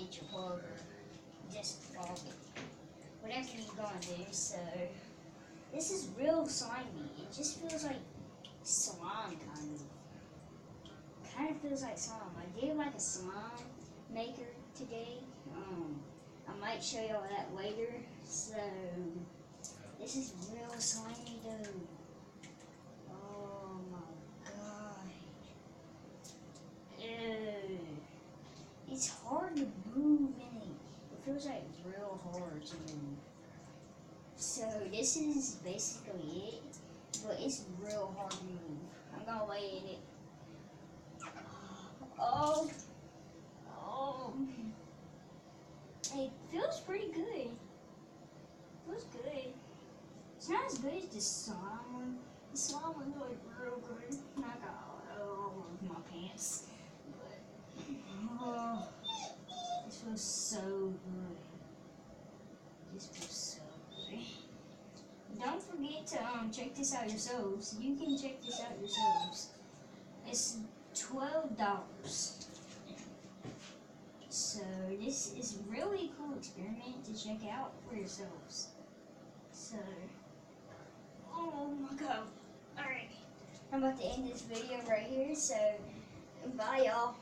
hit your plug or just fog it. Whatever you're gonna do. So this is real slimy. It just feels like slime kind of. Kind of feels like slime. I did like a slime maker today. I might show y'all that later. So this is real slimy though. Oh my god. Ew. It's hard to move in it. It feels like real hard to move. So this is basically it, but it's real hard to move. I'm gonna lay in it. Oh, oh, it feels pretty good. Feels good. It's not as good as the slime one. The slime one's like real good. Not got all over my pants, but oh, this feels so good. This feels so good. Don't forget to check this out yourselves. You can check this out yourselves. It's $12. So this is a really cool experiment to check out for yourselves. So, oh my god. Alright, I'm about to end this video right here. So, bye y'all.